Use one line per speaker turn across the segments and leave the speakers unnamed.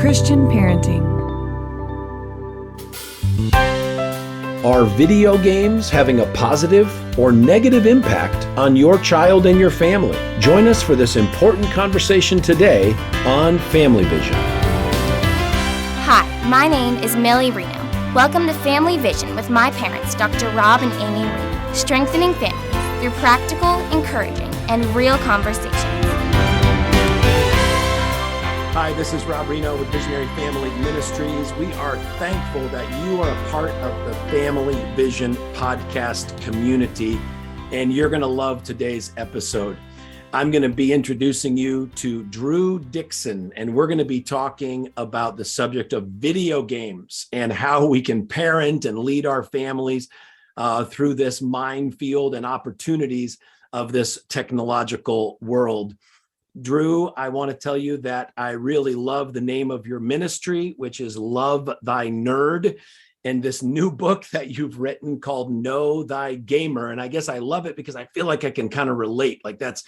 Christian parenting.
Are video games having a positive or negative impact on your child and your family? Join us for this important conversation today on Family Vision.
Hi, my name is Millie Rienow. Welcome to Family Vision with my parents, Dr. Rob and Amy Rienow, strengthening families through practical, encouraging, and real conversations.
Hi, this is Rob Rienow with Visionary Family Ministries. We are thankful that you are a part of the Family Vision podcast community, and you're going to love today's episode. I'm going to be introducing you to Drew Dixon, and we're going to be talking about the subject of video games and how we can parent and lead our families through this minefield and opportunities of this technological world. Drew, I want to tell you that I really love the name of your ministry, which is Love Thy Nerd, and this new book that you've written called Know Thy Gamer. And I guess I love it because I feel like I can kind of relate. Like that's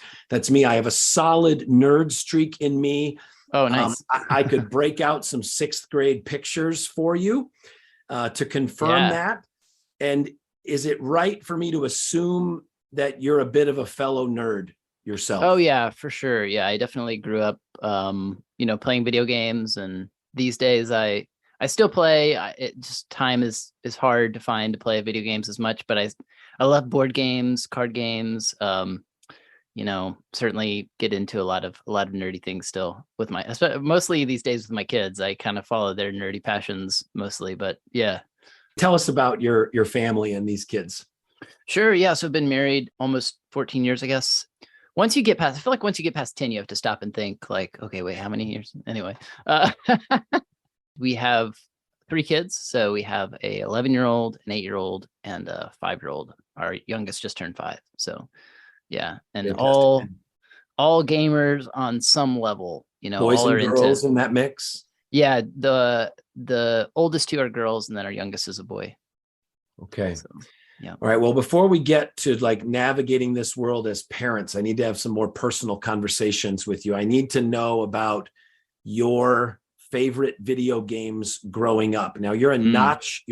me. I have a solid nerd streak in me.
Oh, nice.
I could break out some 6th grade pictures for you to confirm that. And is it right for me to assume that you're a bit of a fellow nerd yourself?
Oh yeah, for sure. Yeah, I definitely grew up, playing video games, and these days I still play. It just time is hard to find to play video games as much, but I love board games, card games. Certainly get into a lot of nerdy things still with mostly these days with my kids. I kind of follow their nerdy passions mostly, but yeah.
Tell us about your family and these kids.
Sure. Yeah. So I've been married almost 14 years, I guess. I feel like once you get past 10, you have to stop and think like, okay, wait, how many years? Anyway, we have 3 kids. So we have a 11-year-old, an 8-year-old, and a 5-year-old. Our youngest just turned 5. So yeah. And
Fantastic.
all gamers on some level,
Boys
all
and
are
girls in that mix.
Yeah. The oldest 2 are girls, and then our youngest is a boy.
Okay.
So, yeah.
All right. Well, before we get to like navigating this world as parents, I need to have some more personal conversations with you. I need to know about your favorite video games growing up. Now you're a notch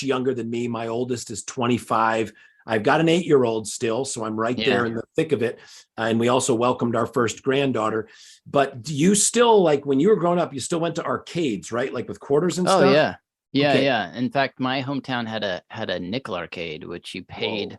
younger than me. My oldest is 25. I've got an 8-year-old still, so I'm right there in the thick of it. And we also welcomed our first granddaughter. But do you still, like when you were growing up, you still went to arcades, right? Like with quarters and stuff?
Oh yeah. Yeah,
Okay.
yeah. In fact, my hometown had a nickel arcade, which you paid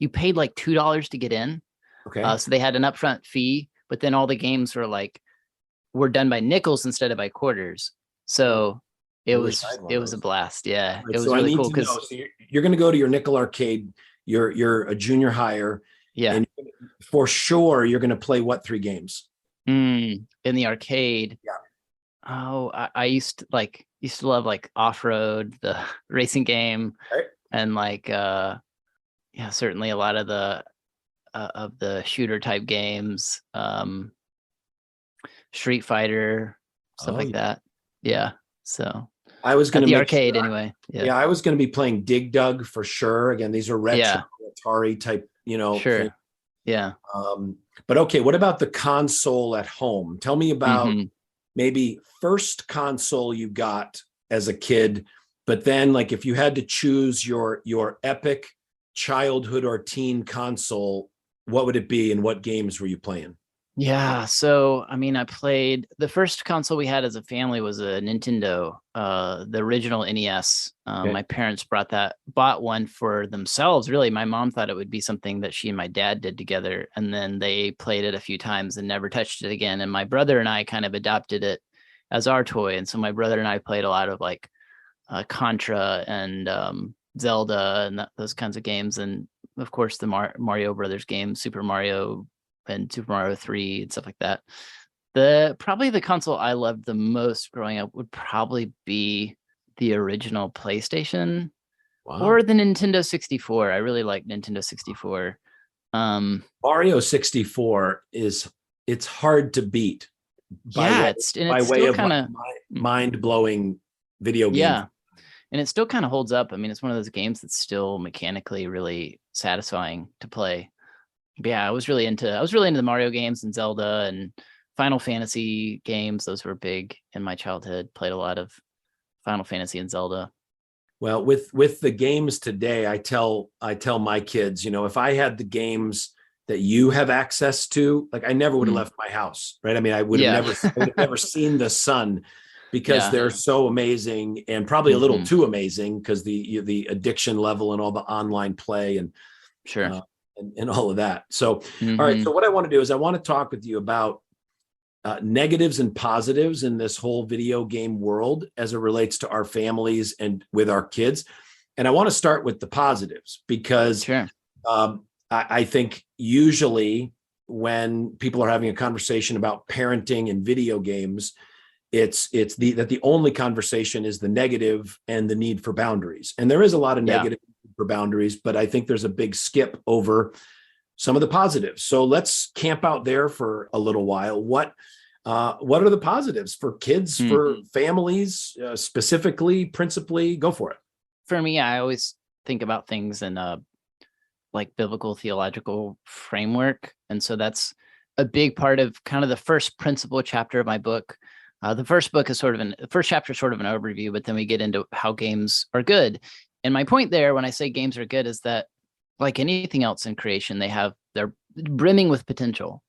like $2 to get in.
Okay.
So they had an upfront fee, but then all the games were done by nickels instead of by quarters. So it was a blast. Yeah,
Right,
it was
so
really
I need
cool
to
because
know, so you're going to go to your nickel arcade. You're a junior higher.
yeah,
And for sure, you're going to play what 3 games?
in the arcade.
Yeah.
Oh, I used to love like Off-Road, the racing game,
Right.
and certainly a lot of the shooter type games, Street Fighter, stuff like that. Yeah. So
I was going
at
to
the
make
arcade
sure,
anyway.
Yeah, I was going to be playing Dig Dug for sure. Again, these are retro Atari type,
Sure.
thing.
Yeah.
But okay, what about the console at home? Tell me about maybe first console you got as a kid, but then like if you had to choose your epic childhood or teen console, what would it be and what games were you playing?
Yeah. So, I mean, I played the first console we had as a family was a Nintendo, the original NES.
Okay.
My parents bought one for themselves. Really, my mom thought it would be something that she and my dad did together. And then they played it a few times and never touched it again. And my brother and I kind of adopted it as our toy. And so my brother and I played a lot of like Contra and Zelda and those kinds of games. And of course, the Mario Brothers games, Super Mario and Super Mario 3 and stuff like that. Probably the console I loved the most growing up would probably be the original PlayStation or the Nintendo 64. I really like Nintendo 64.
Mario 64 it's hard to beat. By way of mind-blowing video game.
Yeah. And it still kind of holds up. I mean, it's one of those games that's still mechanically really satisfying to play. But yeah, I was really into the Mario games and Zelda and Final Fantasy games, those were big in my childhood. Played a lot of Final Fantasy and Zelda.
Well, with the games today, I tell my kids, if I had the games that you have access to, like I never would have left my house, right? I mean, I would have never seen the sun, because they're so amazing, and probably a little too amazing, because the addiction level and all the online play and
sure
and all of that. So, all right. So what I want to do is I want to talk with you about negatives and positives in this whole video game world as it relates to our families and with our kids. And I want to start with the positives, because I think usually when people are having a conversation about parenting and video games, it's that the only conversation is the negative and the need for boundaries. And there is a lot of negative for boundaries, but I think there's a big skip over some of the positives. So let's camp out there for a little while. What are the positives for kids, for families, specifically, principally? Go for it.
For me, I always think about things in a like biblical theological framework. And so that's a big part of kind of the first principle chapter of my book. The first chapter is sort of an overview, but then we get into how games are good. And my point there, when I say games are good, is that like anything else in creation, they're brimming with potential.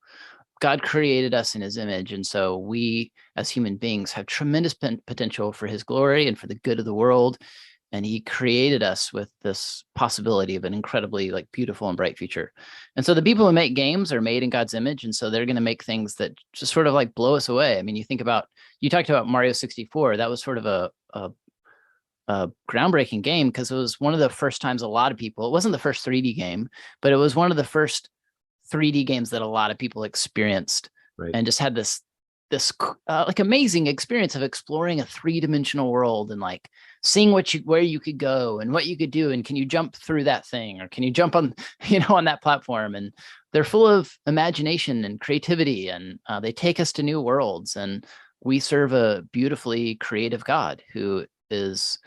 God created us in his image. And so we as human beings have tremendous potential for his glory and for the good of the world. And he created us with this possibility of an incredibly like beautiful and bright future. And so the people who make games are made in God's image. And so they're going to make things that just sort of like blow us away. I mean, you talked about Mario 64. That was sort of a groundbreaking game, because it was one of the first times a lot of people, it wasn't the first 3D game, but it was one of the first 3D games that a lot of people experienced, and just had this like amazing experience of exploring a 3-dimensional world and like seeing where you could go and what you could do, and can you jump through that thing, or can you jump on on that platform. And they're full of imagination and creativity, and they take us to new worlds. And we serve a beautifully creative God who has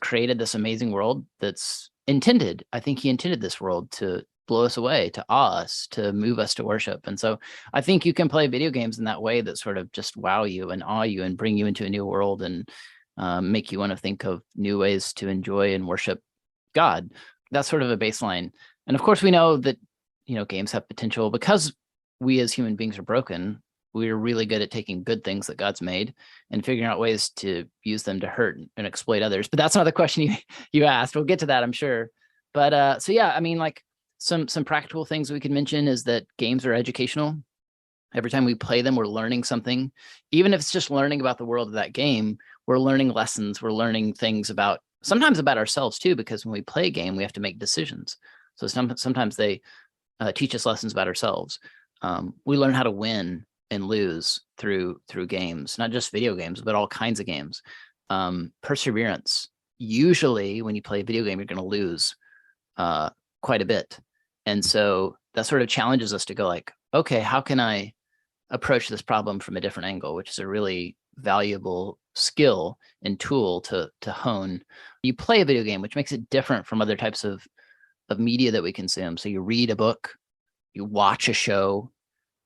created this amazing world that's intended. I think he intended this world to blow us away, to awe us, to move us to worship. And so I think you can play video games in that way that sort of just wow you and awe you and bring you into a new world, and make you want to think of new ways to enjoy and worship God. That's sort of a baseline. And of course we know that, games have potential, because we as human beings are broken. We're really good at taking good things that God's made and figuring out ways to use them to hurt and exploit others. But that's not the question you asked. We'll get to that, I'm sure. But so yeah, I mean, like some practical things we could mention is that games are educational. Every time we play them, we're learning something. Even if it's just learning about the world of that game, we're learning lessons. We're learning things sometimes about ourselves too, because when we play a game, we have to make decisions. So sometimes they teach us lessons about ourselves. We learn how to win and lose through games, not just video games, but all kinds of games. Perseverance. Usually when you play a video game, you're going to lose quite a bit. And so that sort of challenges us to go like, okay, how can I approach this problem from a different angle, which is a really valuable skill and tool to hone. You play a video game, which makes it different from other types of media that we consume. So you read a book, you watch a show,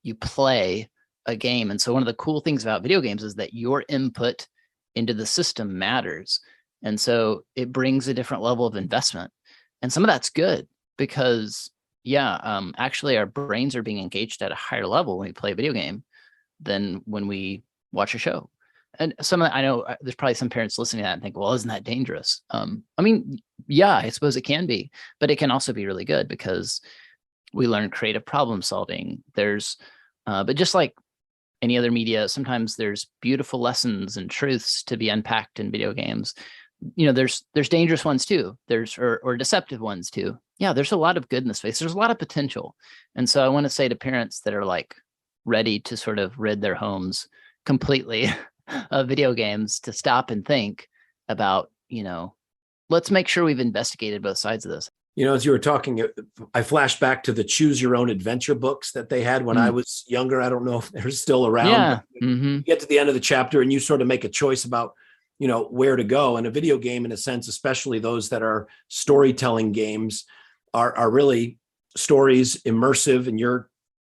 you play a game. And so one of the cool things about video games is that your input into the system matters. And so it brings a different level of investment. And some of that's good, because actually our brains are being engaged at a higher level when we play a video game than when we watch a show. And I know there's probably some parents listening to that and think, well, isn't that dangerous? I mean, yeah, I suppose it can be, but it can also be really good, because we learn creative problem solving. But just like any other media, sometimes there's beautiful lessons and truths to be unpacked in video games. There's dangerous ones too. Or deceptive ones too. Yeah, there's a lot of good in the space. There's a lot of potential. And so I want to say to parents that are like ready to sort of rid their homes completely of video games, to stop and think about, let's make sure we've investigated both sides of this.
As you were talking, I flashed back to the choose your own adventure books that they had when I was younger. I don't know if they're still around.
Yeah.
You get to the end of the chapter and you sort of make a choice about, where to go. And a video game, in a sense, especially those that are storytelling games, are really stories, immersive, and you're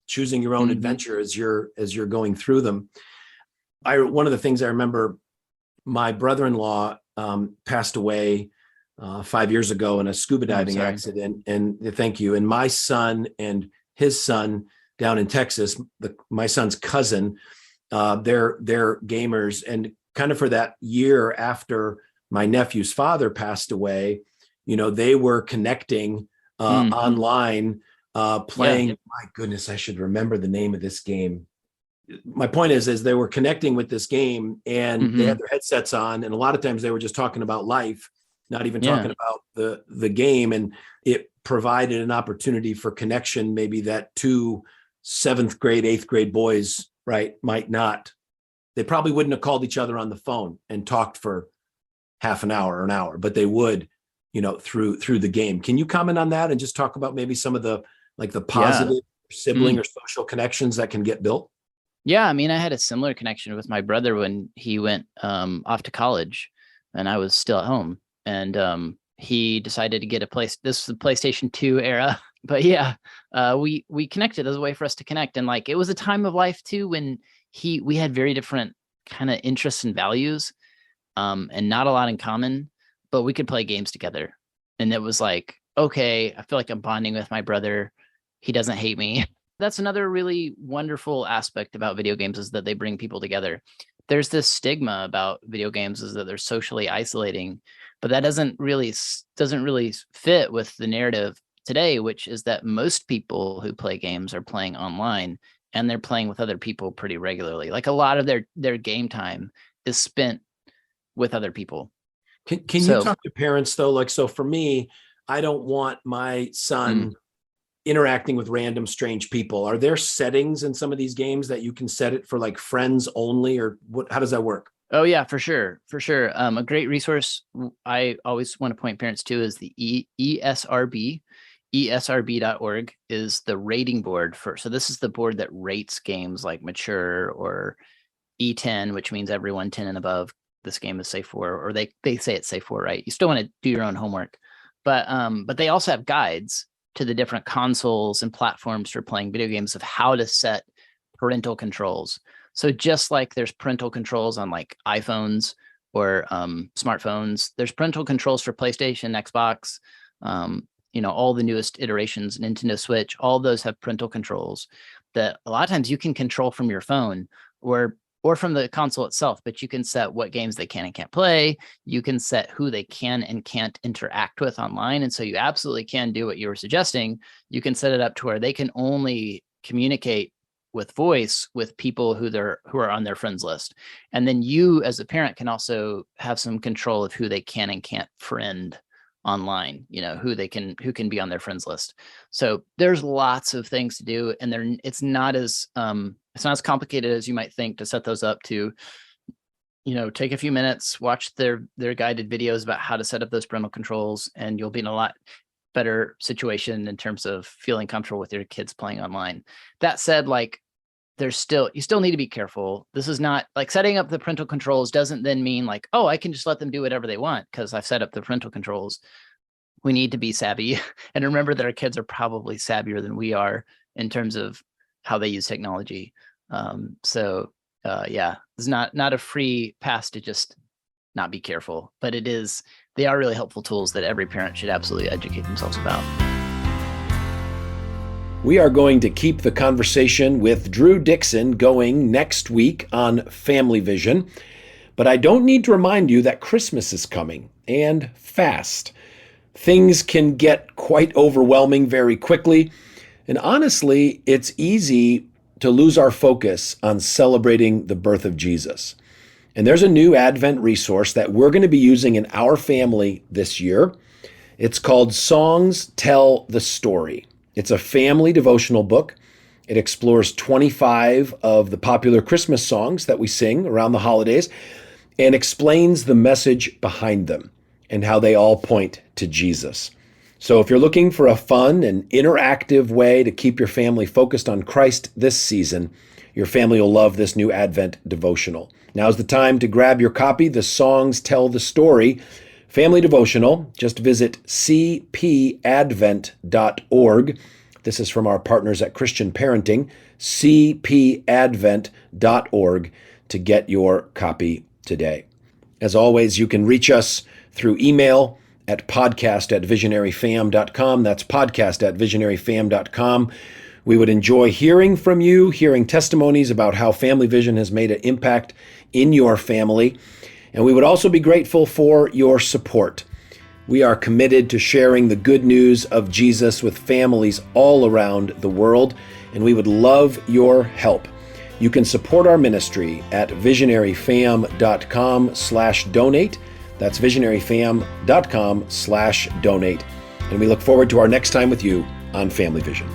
choosing your own adventure as you're going through them. One of the things I remember, my brother-in-law passed away 5 years ago in a scuba diving accident. And thank you. And my son and his son down in Texas, my son's cousin, they're gamers. And kind of for that year after my nephew's father passed away, they were connecting online, playing. My goodness, I should remember the name of this game. My point is they were connecting with this game, and they had their headsets on, and a lot of times they were just talking about life, not even talking about the game. And it provided an opportunity for connection, maybe that two 7th grade, 8th grade boys, right, might not. They probably wouldn't have called each other on the phone and talked for half an hour or an hour, but they would, through the game. Can you comment on that and just talk about maybe some of the positive sibling or social connections that can get built?
Yeah, I mean, I had a similar connection with my brother when he went off to college and I was still at home. And he decided to get this is the PlayStation 2 era. But yeah, we connected as a way for us to connect. And it was a time of life too when we had very different kind of interests and values, and not a lot in common, but we could play games together. And it was okay, I feel like I'm bonding with my brother. He doesn't hate me. That's another really wonderful aspect about video games, is that they bring people together. There's this stigma about video games is that they're socially isolating, but that doesn't really fit with the narrative today, which is that most people who play games are playing online, and they're playing with other people pretty regularly. A lot of their game time is spent with other people.
Can you talk to parents though? So for me, I don't want my son interacting with random strange people. Are there settings in some of these games that you can set it for friends only, or how does that work?
Oh yeah, for sure. A great resource I always want to point parents to is the ESRB. ESRB.org is the rating board so this is the board that rates games like mature, or E10, which means everyone 10 and above, this game is safe for, or they say it's safe for, right? You still want to do your own homework, but they also have guides to the different consoles and platforms for playing video games of how to set parental controls. So just like there's parental controls on iPhones or smartphones, there's parental controls for PlayStation, Xbox, all the newest iterations, Nintendo Switch, all those have parental controls that a lot of times you can control from your phone or from the console itself, but you can set what games they can and can't play. You can set who they can and can't interact with online. And so you absolutely can do what you were suggesting. You can set it up to where they can only communicate with voice with people who are on their friends list. And then you as a parent can also have some control of who they can and can't friend online, who can be on their friends list. So there's lots of things to do, and it's not as complicated as you might think to set those up. To take a few minutes, watch their guided videos about how to set up those parental controls, and you'll be in a lot better situation in terms of feeling comfortable with your kids playing online. That said, you still need to be careful. This is not setting up the parental controls doesn't then mean oh, I can just let them do whatever they want because I've set up the parental controls. We need to be savvy and remember that our kids are probably savvier than we are in terms of how they use technology. It's not a free pass to just not be careful, but they are really helpful tools that every parent should absolutely educate themselves about.
We are going to keep the conversation with Drew Dixon going next week on Family Vision, but I don't need to remind you that Christmas is coming, and fast. Things can get quite overwhelming very quickly, and honestly, it's easy to lose our focus on celebrating the birth of Jesus. And there's a new Advent resource that we're going to be using in our family this year. It's called Songs Tell the Story. It's a family devotional book. It explores 25 of the popular Christmas songs that we sing around the holidays and explains the message behind them and how they all point to Jesus. So if you're looking for a fun and interactive way to keep your family focused on Christ this season, your family will love this new Advent devotional. Now's the time to grab your copy, The Songs Tell the Story Family Devotional. Just visit cpadvent.org. This is from our partners at Christian Parenting, cpadvent.org, to get your copy today. As always, you can reach us through email at podcast@visionaryfam.com. That's podcast@visionaryfam.com. We would enjoy hearing from you, hearing testimonies about how Family Vision has made an impact in your family. And we would also be grateful for your support. We are committed to sharing the good news of Jesus with families all around the world, and we would love your help. You can support our ministry at visionaryfam.com/donate. That's visionaryfam.com/donate. And we look forward to our next time with you on Family Vision.